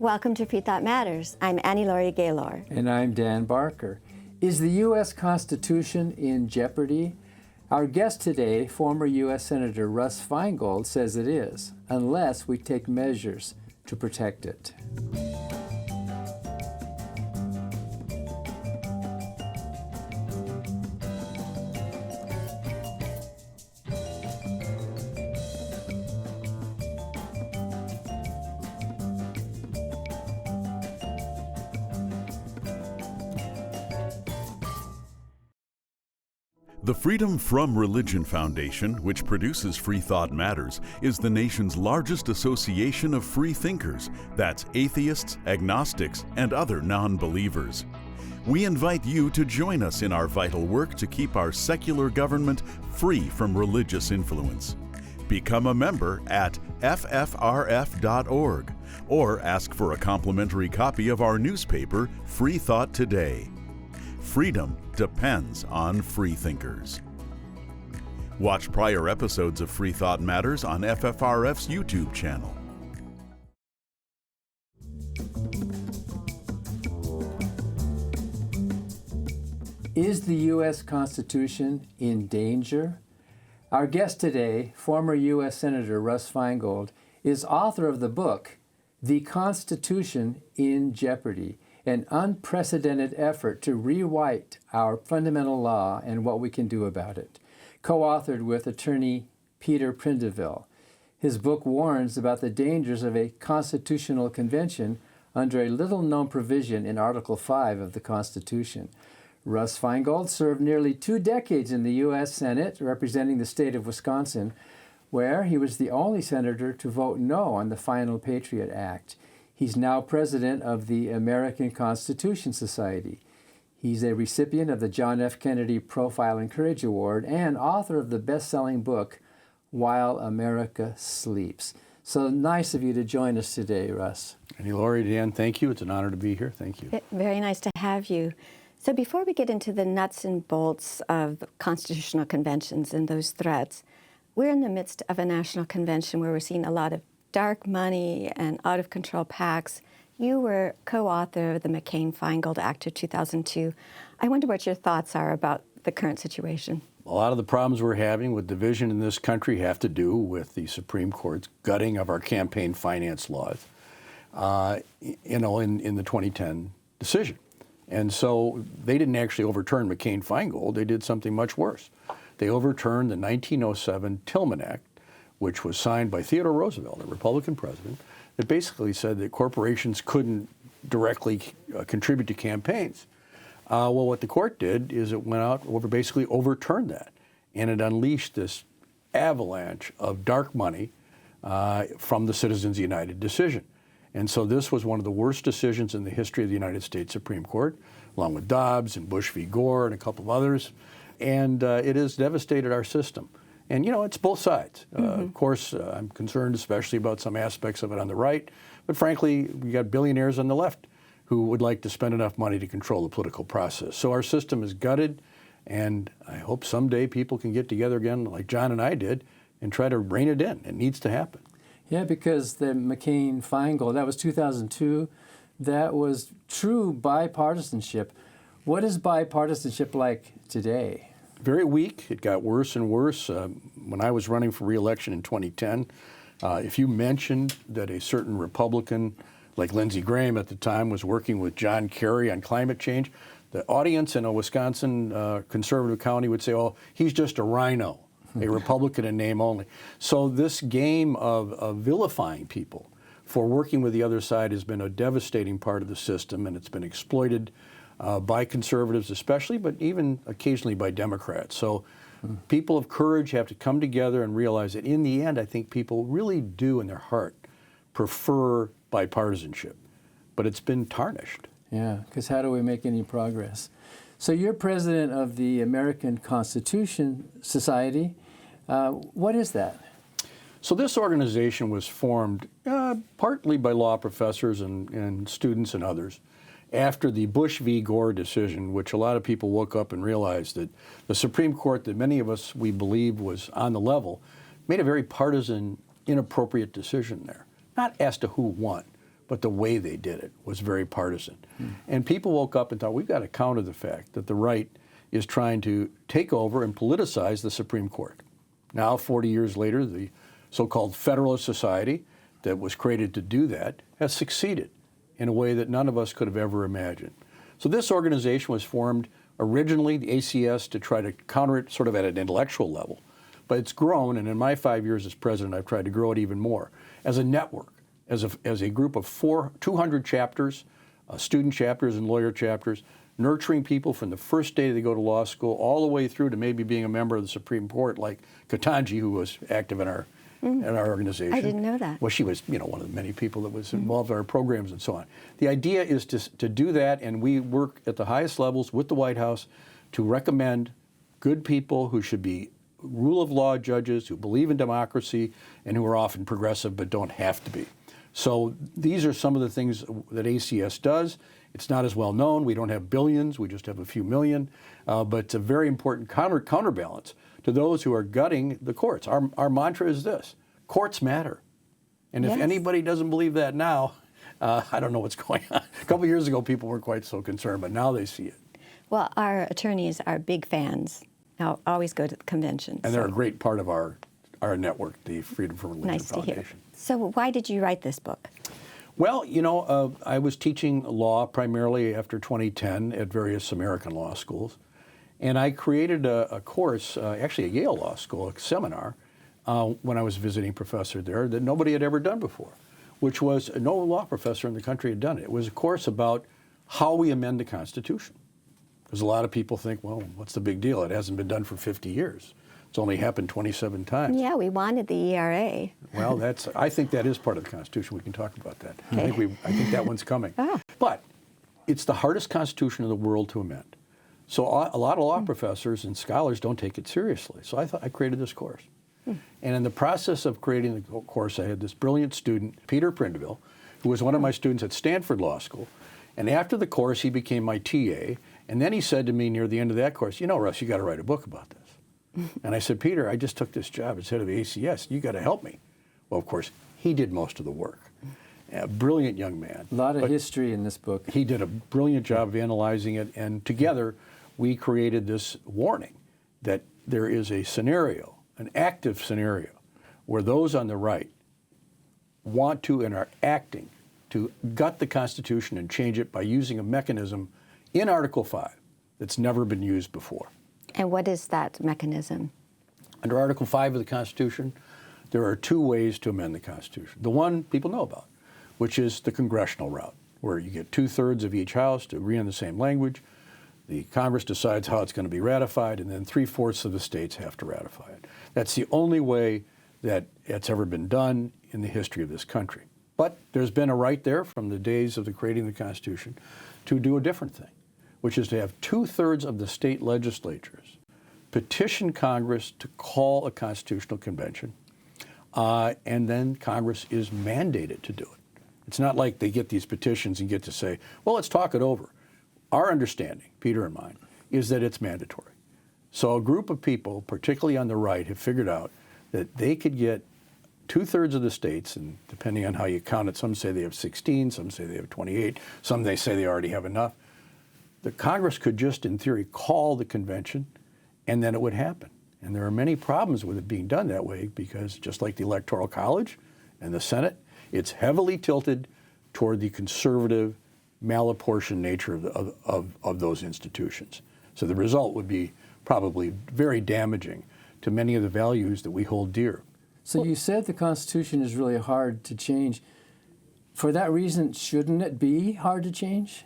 Welcome to Freethought Matters. I'm Laurie Gaylor. And I'm Dan Barker. Is the U.S. Constitution in jeopardy? Our guest today, former U.S. Senator Russ Feingold, says it is, unless we take measures to protect it. The Freedom From Religion Foundation, which produces Freethought Matters, is the nation's largest association of free thinkers. That's atheists, agnostics, and other non-believers. We invite you to join us in our vital work to keep our secular government free from religious influence. Become a member at ffrf.org or ask for a complimentary copy of our newspaper, Freethought Today. Freedom depends on freethinkers. Watch prior episodes of Freethought Matters on FFRF's YouTube channel. Is the U.S. Constitution in danger? Our guest today, former U.S. Senator Russ Feingold, is author of the book, The Constitution in Jeopardy, an unprecedented effort to rewrite our fundamental law and what we can do about it, co-authored with attorney Peter Prindiville. His book warns about the dangers of a constitutional convention under a little-known provision in Article 5 of the Constitution. Russ Feingold served nearly 2 decades in the U.S. Senate, representing the state of Wisconsin, where he was the only senator to vote no on the final Patriot Act. He's now president of the American Constitution Society. He's a recipient of the John F. Kennedy Profile and Courage Award and author of the best-selling book, While America Sleeps. So nice of you to join us today, Russ. Laurie, Dan, thank you. It's an honor to be here. Thank you. Very nice to have you. So before we get into the nuts and bolts of constitutional conventions and those threats, we're in the midst of a national convention where we're seeing a lot of dark money and out-of-control PACs. You were co-author of the McCain-Feingold Act of 2002. I wonder what your thoughts are about the current situation. A lot of the problems we're having with division in this country have to do with the Supreme Court's gutting of our campaign finance laws, in the 2010 decision. And so they didn't actually overturn McCain-Feingold. They did something much worse. They overturned the 1907 Tillman Act, which was signed by Theodore Roosevelt, a Republican president, that basically said that corporations couldn't directly contribute to campaigns. Well, what the court did is it went out and basically overturned that, and it unleashed this avalanche of dark money from the Citizens United decision. And so this was one of the worst decisions in the history of the United States Supreme Court, along with Dobbs and Bush v. Gore and a couple of others, and it has devastated our system. And, it's both sides. Of course, I'm concerned especially about some aspects of it on the right. But frankly, we got billionaires on the left who would like to spend enough money to control the political process. So our system is gutted, and I hope someday people can get together again like John and I did and try to rein it in. It needs to happen. Yeah, because the McCain-Feingold, that was 2002. That was true bipartisanship. What is bipartisanship like today? Very weak. It got worse and worse. When I was running for re-election in 2010, if you mentioned that a certain Republican, like Lindsey Graham at the time, was working with John Kerry on climate change, the audience in a Wisconsin conservative county would say, oh, he's just a rhino, a Republican in name only. So this game of vilifying people for working with the other side has been a devastating part of the system, and it's been exploited by conservatives especially, but even occasionally by Democrats. So people of courage have to come together and realize that in the end, I think people really do in their heart prefer bipartisanship, but it's been tarnished. Yeah, because how do we make any progress? So you're president of the American Constitution Society. What is that? So this organization was formed partly by law professors and students and others after the Bush v. Gore decision, which a lot of people woke up and realized that the Supreme Court that many of us, we believe, was on the level, made a very partisan, inappropriate decision there. Not as to who won, but the way they did it was very partisan. And people woke up and thought, we've got to counter the fact that the right is trying to take over and politicize the Supreme Court. Now, 40 years later, the so-called Federalist Society that was created to do that has succeeded in a way that none of us could have ever imagined. So this organization was formed originally, the ACS, to try to counter it sort of at an intellectual level. But it's grown, and in my 5 years as president, I've tried to grow it even more, as a network, as a group of 200 chapters, student chapters and lawyer chapters, nurturing people from the first day they go to law school all the way through to maybe being a member of the Supreme Court, like Ketanji, who was active in our organization. I didn't know that. Well, she was, one of the many people that was involved in our programs and so on. The idea is to do that, and we work at the highest levels with the White House to recommend good people who should be rule of law judges, who believe in democracy, and who are often progressive but don't have to be. So these are some of the things that ACS does. It's not as well known. We don't have billions. We just have a few million. But it's a very important counterbalance to those who are gutting the courts. Our mantra is this: courts matter. And if Yes. anybody doesn't believe that now, I don't know what's going on. A couple of years ago, people weren't quite so concerned, but now they see it. Well, our attorneys are big fans. Now, always go to the convention. And they're a great part of our network, the Freedom from Religion Nice to hear. Foundation. So why did you write this book? Well, I was teaching law primarily after 2010 at various American law schools. And I created a course, actually at Yale Law School, a seminar, when I was visiting professor there, that nobody had ever done before, which was no law professor in the country had done it. It was a course about how we amend the Constitution. Because a lot of people think, well, what's the big deal? It hasn't been done for 50 years. It's only happened 27 times. Yeah, we wanted the ERA. Well, I think that is part of the Constitution. We can talk about that. Okay. I think that one's coming. Ah. But it's the hardest Constitution in the world to amend. So a lot of law professors and scholars don't take it seriously. So I created this course. And in the process of creating the course, I had this brilliant student, Peter Prindeville, who was one of my students at Stanford Law School. And after the course, he became my TA. And then he said to me near the end of that course, Russ, you got to write a book about this. And I said, Peter, I just took this job as head of the ACS. You got to help me. Well, of course, he did most of the work. A brilliant young man. A lot of history in this book. He did a brilliant job of analyzing it. And together, we created this warning that there is a scenario, an active scenario, where those on the right want to and are acting to gut the Constitution and change it by using a mechanism in Article 5 that's never been used before. And what is that mechanism? Under Article 5 of the Constitution, there are two ways to amend the Constitution. The one people know about, which is the congressional route, where you get 2/3 of each house to agree on the same language. The Congress decides how it's going to be ratified, and then 3/4 of the states have to ratify it. That's the only way that it's ever been done in the history of this country. But there's been a right there from the days of the creating the Constitution to do a different thing, which is to have 2/3 of the state legislatures petition Congress to call a constitutional convention, and then Congress is mandated to do it. It's not like they get these petitions and get to say, well, let's talk it over. Our understanding, Peter and mine, is that it's mandatory. So a group of people, particularly on the right, have figured out that they could get 2/3 of the states, and depending on how you count it, some say they have 16, some say they have 28, some they say they already have enough. The Congress could just, in theory, call the convention, and then it would happen. And there are many problems with it being done that way because, just like the Electoral College and the Senate, it's heavily tilted toward the conservative, malapportioned nature of those institutions. So the result would be probably very damaging to many of the values that we hold dear. So you said the Constitution is really hard to change. For that reason, shouldn't it be hard to change?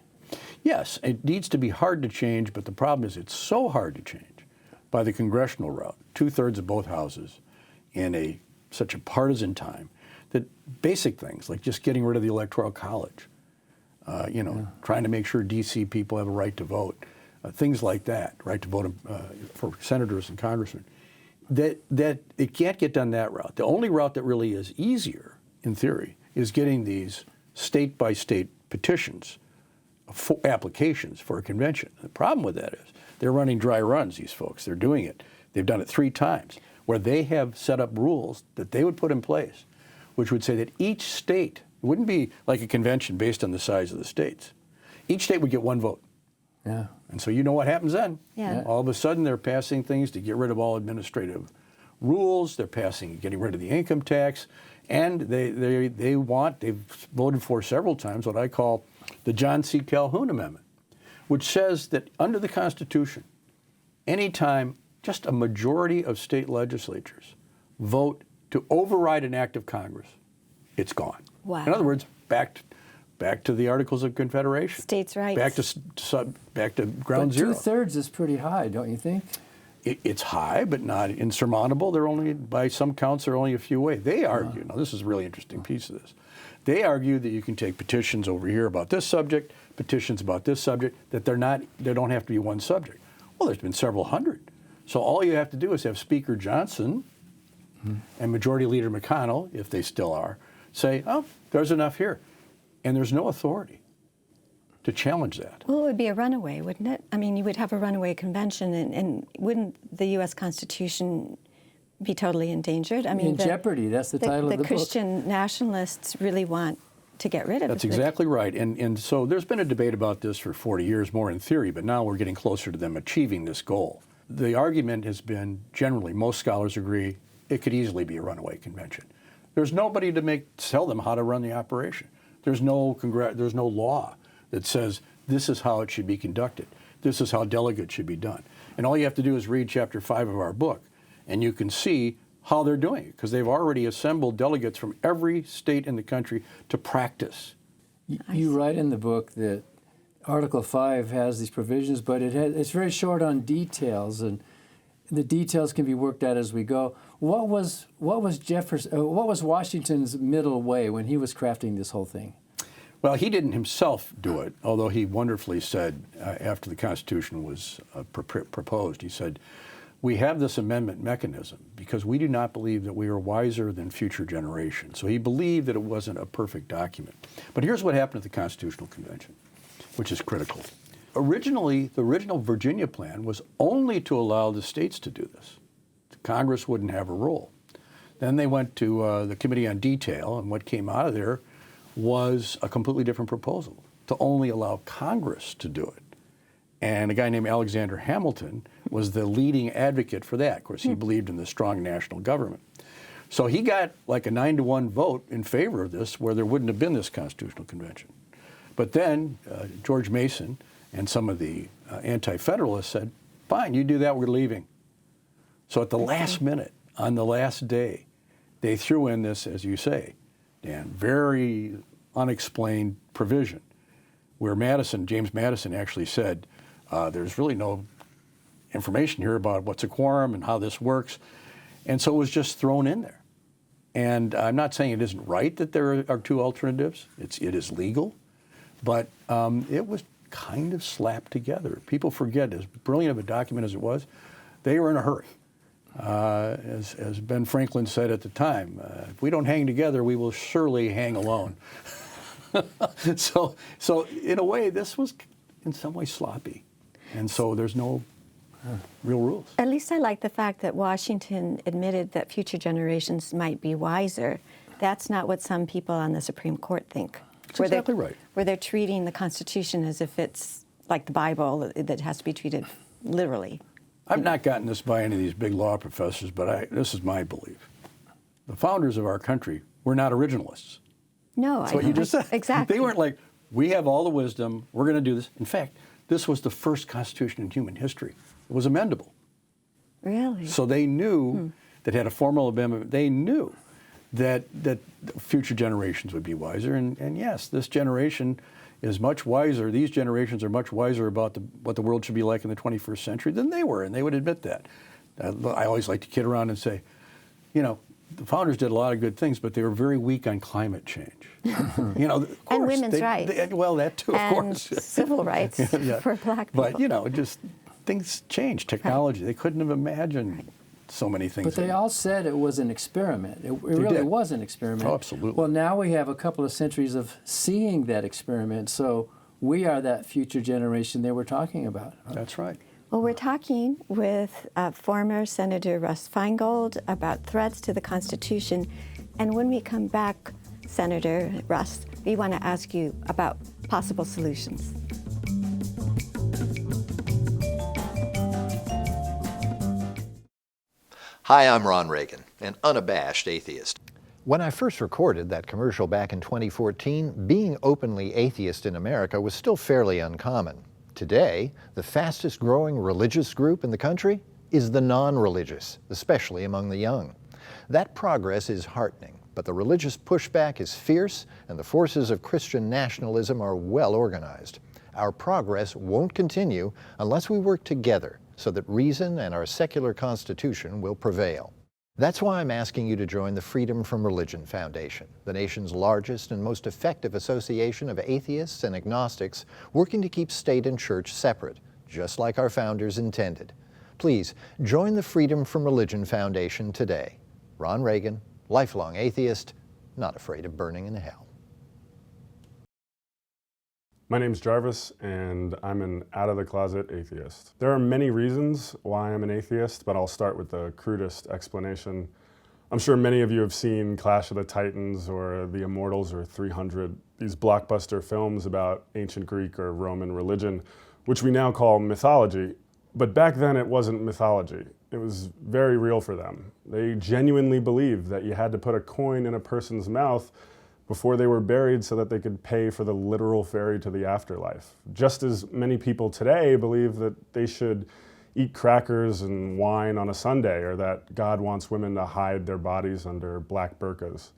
Yes, it needs to be hard to change, but the problem is it's so hard to change by the congressional route, 2/3 of both houses in such a partisan time, that basic things like just getting rid of the Electoral College, trying to make sure D.C. people have a right to vote, things like that, right to vote for senators and congressmen, that it can't get done that route. The only route that really is easier, in theory, is getting these state-by-state petitions, applications for a convention. The problem with that is they're running dry runs, these folks. They're doing it. They've done it 3 times, where they have set up rules that they would put in place, which would say that each state It wouldn't be like a convention based on the size of the states. Each state would get one vote. Yeah. And so you know what happens then. Yeah. All of a sudden they're passing things to get rid of all administrative rules. They're getting rid of the income tax. And they've voted for several times what I call the John C. Calhoun Amendment, which says that under the Constitution, anytime just a majority of state legislatures vote to override an act of Congress, it's gone. Wow. In other words, back to the Articles of Confederation. States' rights. Back to ground But zero. 2/3 is pretty high, don't you think? It's high, but not insurmountable. They're only, by some counts, they're only a few away. They argue, now this is a really interesting piece of this. They argue that you can take petitions over here about this subject, petitions about this subject, that they don't have to be one subject. Well, there's been several hundred. So all you have to do is have Speaker Johnson and Majority Leader McConnell, if they still are, say, oh, there's enough here. And there's no authority to challenge that. Well, it would be a runaway, wouldn't it? I mean, you would have a runaway convention, and wouldn't the U.S. Constitution be totally endangered? I mean, In jeopardy, that's the title of the book. The Christian nationalists really want to get rid of it. That's exactly right. And so there's been a debate about this for 40 years, more in theory, but now we're getting closer to them achieving this goal. The argument has been, generally, most scholars agree, it could easily be a runaway convention. There's nobody to tell them how to run the operation. There's no law that says this is how it should be conducted. This is how delegates should be done. And all you have to do is read chapter 5 of our book, and you can see how they're doing it, because they've already assembled delegates from every state in the country to practice. You write in the book that Article 5 has these provisions, but it's very short on details, and the details can be worked out as we go. What was Washington's middle way when he was crafting this whole thing? Well, he didn't himself do it, although he wonderfully said after the Constitution was proposed, he said, we have this amendment mechanism because we do not believe that we are wiser than future generations. So he believed that it wasn't a perfect document. But here's what happened at the Constitutional Convention, which is critical. Originally, the original Virginia plan was only to allow the states to do this. Congress wouldn't have a role. Then they went to the Committee on Detail, and what came out of there was a completely different proposal, to only allow Congress to do it. And a guy named Alexander Hamilton was the leading advocate for that. Of course, he believed in the strong national government. So he got like a 9-to-1 vote in favor of this, where there wouldn't have been this Constitutional Convention. But then George Mason and some of the anti-federalists said, fine, you do that, we're leaving. So at the last minute, on the last day, they threw in this, as you say, Dan, very unexplained provision, where James Madison actually said, there's really no information here about what's a quorum and how this works. And so it was just thrown in there. And I'm not saying it isn't right that there are two alternatives. It is legal. But it was kind of slapped together. People forget, as brilliant of a document as it was, they were in a hurry. As Ben Franklin said at the time, if we don't hang together, we will surely hang alone. So in a way, this was in some way sloppy. And so there's no real rules. At least I like the fact that Washington admitted that future generations might be wiser. That's not what some people on the Supreme Court think. That's exactly right. Where they're treating the Constitution as if it's like the Bible, that has to be treated literally. I've not gotten this by any of these big law professors, but this is my belief. The founders of our country were not originalists. No, That's what you just said. Exactly. They weren't like, we have all the wisdom, we're going to do this. In fact, this was the first constitution in human history. It was amendable. Really? So they knew that had a formal amendment. They knew that future generations would be wiser. And yes, this generation is much wiser. These generations are much wiser about what the world should be like in the 21st century than they were, and they would admit that. I always like to kid around and say, you know, the founders did a lot of good things, but they were very weak on climate change. You know, of course, and women's rights. Well, that too, of course. And civil rights for black people. But, you know, just things change. Technology. Right. They couldn't have imagined so many things. But they all said it was an experiment. It really was an experiment. Oh, absolutely. Well, now we have a couple of centuries of seeing that experiment, so we are that future generation they were talking about. That's right. Well, we're talking with former Senator Russ Feingold about threats to the Constitution. And when we come back, Senator Russ, we want to ask you about possible solutions. Hi, I'm Ron Reagan, an unabashed atheist. When I first recorded that commercial back in 2014, being openly atheist in America was still fairly uncommon. Today, the fastest growing religious group in the country is the non-religious, especially among the young. That progress is heartening, but the religious pushback is fierce and the forces of Christian nationalism are well organized. Our progress won't continue unless we work together so that reason and our secular constitution will prevail. That's why I'm asking you to join the Freedom from Religion Foundation, the nation's largest and most effective association of atheists and agnostics working to keep state and church separate, just like our founders intended. Please join the Freedom from Religion Foundation today. Ron Reagan, lifelong atheist, not afraid of burning in hell. My name's Jarvis, and I'm an out-of-the-closet atheist. There are many reasons why I'm an atheist, but I'll start with the crudest explanation. I'm sure many of you have seen Clash of the Titans or The Immortals or 300, these blockbuster films about ancient Greek or Roman religion, which we now call mythology. But back then it wasn't mythology. It was very real for them. They genuinely believed that you had to put a coin in a person's mouth before they were buried so that they could pay for the literal ferry to the afterlife. Just as many people today believe that they should eat crackers and wine on a Sunday, or that God wants women to hide their bodies under black burqas.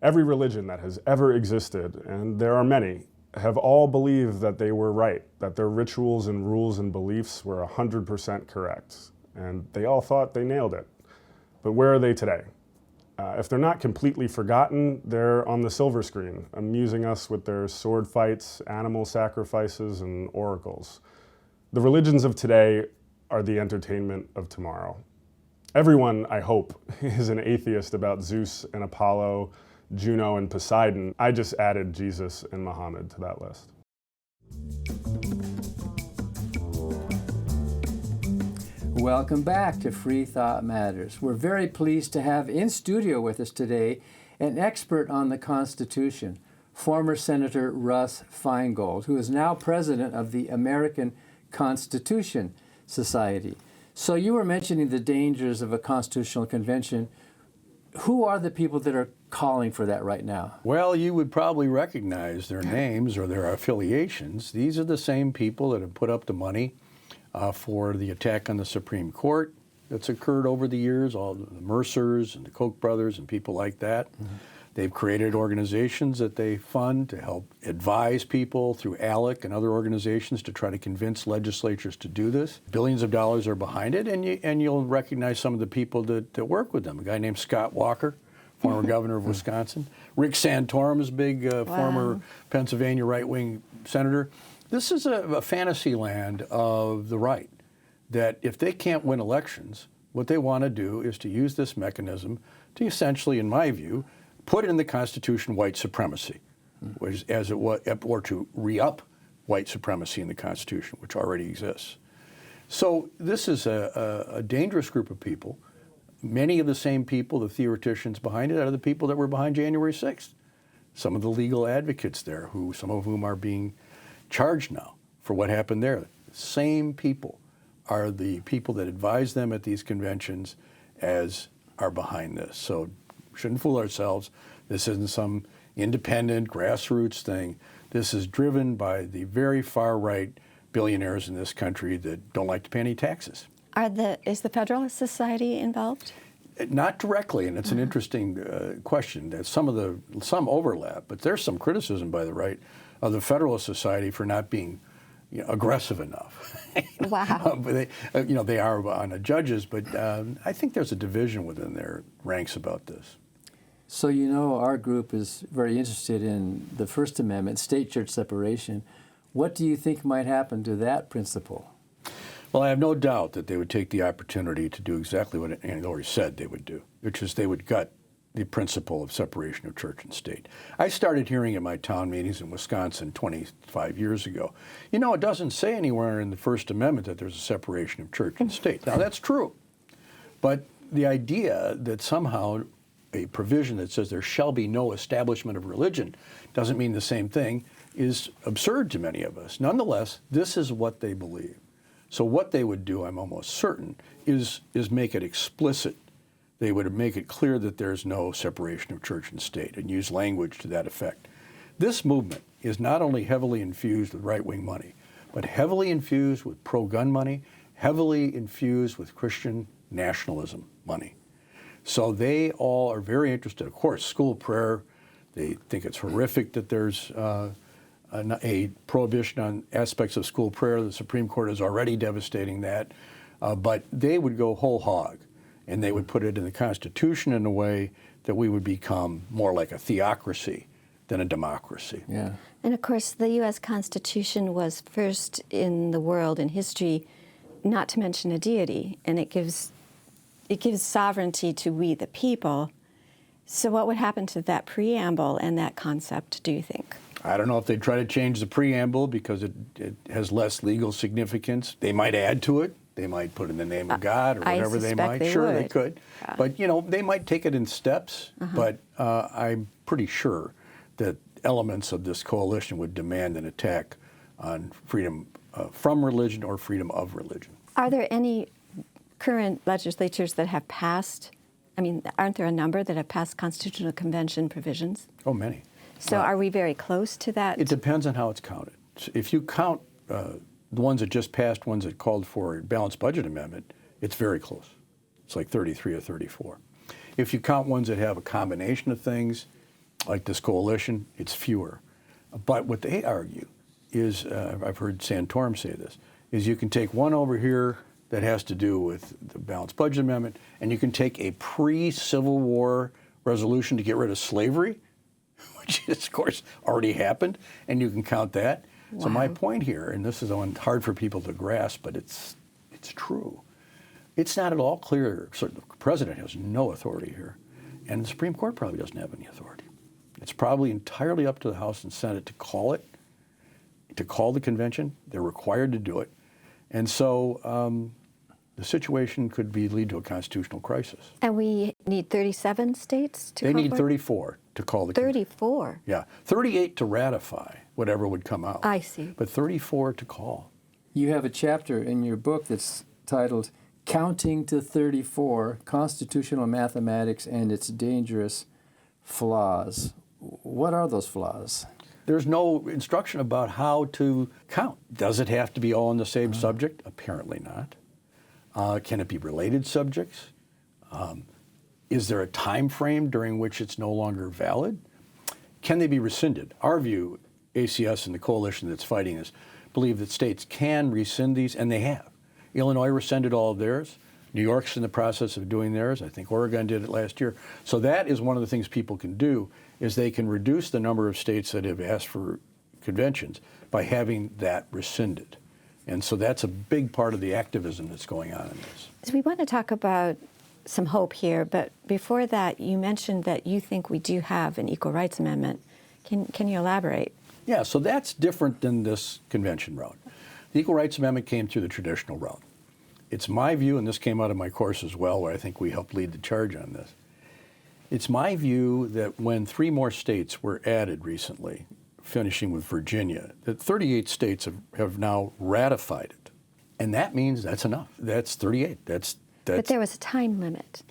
Every religion that has ever existed, and there are many, have all believed that they were right, that their rituals and rules and beliefs were 100% correct, and they all thought they nailed it. But where are they today? If they're not completely forgotten, they're on the silver screen, amusing us with their sword fights, animal sacrifices, and oracles. The religions of today are the entertainment of tomorrow. Everyone, I hope, is an atheist about Zeus and Apollo, Juno and Poseidon. I just added Jesus and Muhammad to that list. Welcome back to Freethought Matters. We're very pleased to have in studio with us today an expert on the Constitution, former Senator Russ Feingold, who is now president of the American Constitution Society. So you were mentioning the dangers of a constitutional convention. Who are the people that are calling for that right now? Well, you would probably recognize their names or their affiliations. These are the same people that have put up the money for the attack on the Supreme Court that's occurred over the years, all the Mercers and the Koch brothers and people like that. Mm-hmm. They've created organizations that they fund to help advise people through ALEC and other organizations to try to convince legislatures to do this. Billions of dollars are behind it, and you'll recognize some of the people that work with them. A guy named Scott Walker, former governor of Wisconsin. Rick Santorum is a big former Pennsylvania right-wing senator. This is a fantasy land of the right, that if they can't win elections, what they want to do is to use this mechanism to essentially, in my view, put in the Constitution white supremacy, which, as it was, or to re-up white supremacy in the Constitution, which already exists. So this is a dangerous group of people. Many of the same people, the theoreticians behind it, are the people that were behind January 6th. Some of the legal advocates there, some of whom are being charged now for what happened there. The same people are the people that advise them at these conventions as are behind this. So we shouldn't fool ourselves. This isn't some independent grassroots thing. This is driven by the very far right billionaires in this country that don't like to pay any taxes. Is the Federalist Society involved? Not directly, and it's an interesting question. There's some overlap, but there's some criticism by the right of the Federalist Society for not being aggressive enough. Wow. But they are on the judges, but I think there's a division within their ranks about this. So our group is very interested in the First Amendment, state-church separation. What do you think might happen to that principle? Well, I have no doubt that they would take the opportunity to do exactly what Laurie said they would do, which is they would gut the principle of separation of church and state. I started hearing at my town meetings in Wisconsin 25 years ago, it doesn't say anywhere in the First Amendment that there's a separation of church and state. Now, that's true. But the idea that somehow a provision that says there shall be no establishment of religion doesn't mean the same thing is absurd to many of us. Nonetheless, this is what they believe. So what they would do, I'm almost certain, is make it explicit. They would make it clear that there's no separation of church and state and use language to that effect. This movement is not only heavily infused with right-wing money, but heavily infused with pro-gun money, heavily infused with Christian nationalism money. So they all are very interested. Of course, school prayer, they think it's horrific that there's a prohibition on aspects of school prayer. The Supreme Court is already devastating that. But they would go whole hog, and they would put it in the Constitution in a way that we would become more like a theocracy than a democracy. Yeah. And of course, the U.S. Constitution was first in the world in history, not to mention a deity, and it gives sovereignty to we the people. So what would happen to that preamble and that concept, do you think? I don't know if they'd try to change the preamble because it has less legal significance. They might add to it. They might put in the name of God or whatever they might. Sure, they could. Yeah. But, you know, they might take it in steps. But I'm pretty sure that elements of this coalition would demand an attack on freedom from religion or freedom of religion. Are there any current legislatures that have passed, I mean, aren't there a number that have passed Constitutional Convention provisions? Oh, many. So are we very close to that? It depends on how it's counted. If you count the ones that just passed, ones that called for a balanced budget amendment, it's very close. It's like 33 or 34. If you count ones that have a combination of things, like this coalition, it's fewer. But what they argue is, I've heard Santorum say this, is you can take one over here that has to do with the balanced budget amendment, and you can take a pre-Civil War resolution to get rid of slavery, which of course already happened, and you can count that. Wow. So my point here, and this is hard for people to grasp, but it's true. It's not at all clear. So the president has no authority here, and the Supreme Court probably doesn't have any authority. It's probably entirely up to the House and Senate to call the convention. They're required to do it. And so the situation could lead to a constitutional crisis. And we need 37 states to They need 34 to call the convention. 34? Yeah. 38 to ratify whatever would come out. I see. But 34 to call. You have a chapter in your book that's titled Counting to 34, Constitutional Mathematics and Its Dangerous Flaws. What are those flaws? There's no instruction about how to count. Does it have to be all on the same subject? Apparently not. Can it be related subjects? Is there a time frame during which it's no longer valid? Can they be rescinded? Our view, ACS and the coalition that's fighting this, believe that states can rescind these, and they have. Illinois rescinded all of theirs. New York's in the process of doing theirs. I think Oregon did it last year. So that is one of the things people can do, is they can reduce the number of states that have asked for conventions by having that rescinded. And so that's a big part of the activism that's going on in this. So we want to talk about some hope here, but before that, you mentioned that you think we do have an Equal Rights Amendment. Can you elaborate? Yeah, so that's different than this convention route. The Equal Rights Amendment came through the traditional route. It's my view, and this came out of my course as well, where I think we helped lead the charge on this. It's my view that when 3 more states were added recently, finishing with Virginia, that 38 states have now ratified it. And that means that's enough. That's 38. But there was a time limit.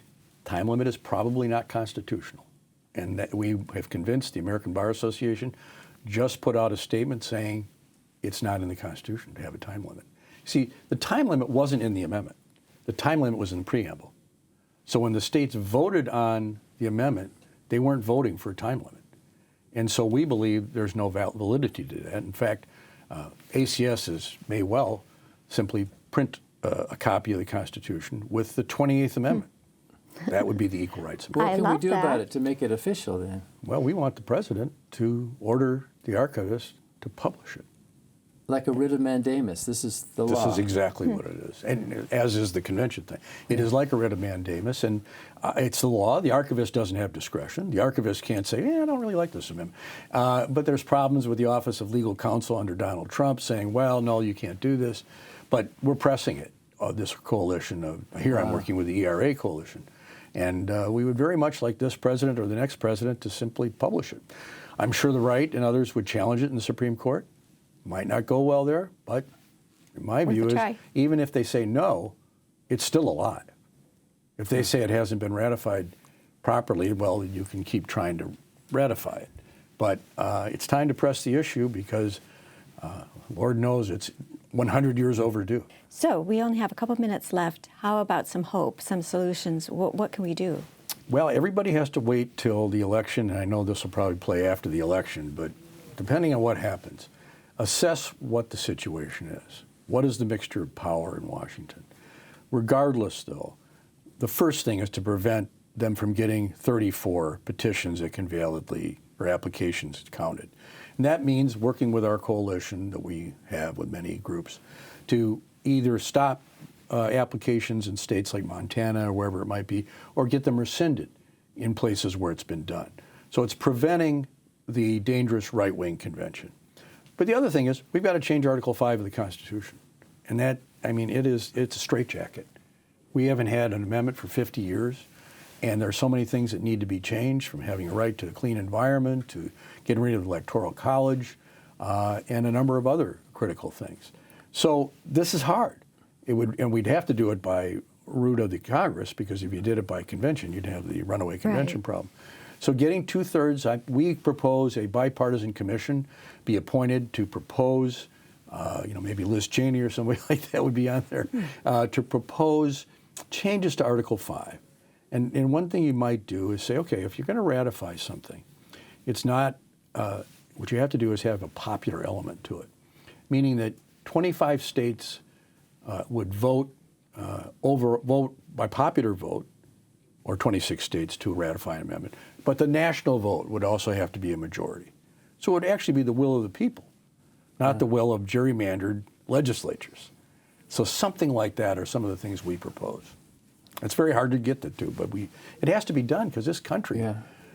Time limit is probably not constitutional. And that we have convinced the American Bar Association just put out a statement saying it's not in the Constitution to have a time limit. See, the time limit wasn't in the amendment. The time limit was in the preamble. So when the states voted on the amendment, they weren't voting for a time limit. And so we believe there's no validity to that. In fact, ACS may well simply print a copy of the Constitution with the 28th Amendment. That would be the Equal Rights Amendment. What can we do about it to make it official then? Well, we want the president to order the archivist to publish it. Like a writ of mandamus. This is the law. This is exactly what it is, and as is the convention thing. It is like a writ of mandamus, and it's the law. The archivist doesn't have discretion. The archivist can't say, I don't really like this amendment. But there's problems with the Office of Legal Counsel under Donald Trump saying, well, no, you can't do this. But we're pressing it, this coalition. Here I'm working with the ERA coalition. And we would very much like this president or the next president to simply publish it. I'm sure the right and others would challenge it in the Supreme Court. Might not go well there, but in my view is even if they say no, it's still alive. If they say it hasn't been ratified properly, well, you can keep trying to ratify it. But it's time to press the issue because Lord knows it's 100 years overdue. So we only have a couple minutes left. How about some hope, some solutions? What can we do? Well, everybody has to wait till the election, and I know this will probably play after the election, but depending on what happens, assess what the situation is. What is the mixture of power in Washington? Regardless, though, the first thing is to prevent them from getting 34 petitions that can validly, or applications counted. And that means working with our coalition that we have with many groups to either stop applications in states like Montana or wherever it might be, or get them rescinded in places where it's been done. So it's preventing the dangerous right-wing convention. But the other thing is we've got to change Article 5 of the Constitution. And that, I mean, it's a straitjacket. We haven't had an amendment for 50 years, and there are so many things that need to be changed, from having a right to a clean environment, to getting rid of the Electoral College, and a number of other critical things. So this is hard. And we'd have to do it by route of the Congress, because if you did it by convention, you'd have the runaway convention problem. So getting 2/3, we propose a bipartisan commission be appointed to propose, maybe Liz Cheney or somebody like that would be on there, to propose changes to Article 5. And one thing you might do is say, okay, if you're going to ratify something, it's not, what you have to do is have a popular element to it, meaning that 25 states would vote by popular vote, or 26 states to ratify an amendment. But the national vote would also have to be a majority. So it would actually be the will of the people, not the will of gerrymandered legislatures. So something like that are some of the things we propose. It's very hard to get to, but it has to be done because this country,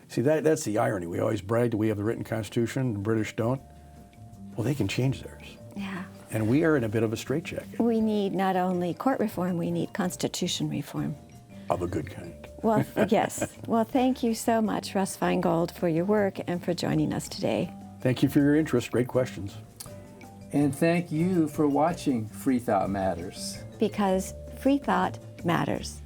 see, that's the irony. We always brag that we have the written Constitution, the British don't. Well, they can change theirs. Yeah. And we are in a bit of a straitjacket. We need not only court reform, we need constitution reform. Of a good kind. Well, yes. Well, thank you so much, Russ Feingold, for your work and for joining us today. Thank you for your interest. Great questions. And thank you for watching Freethought Matters. Because free thought matters.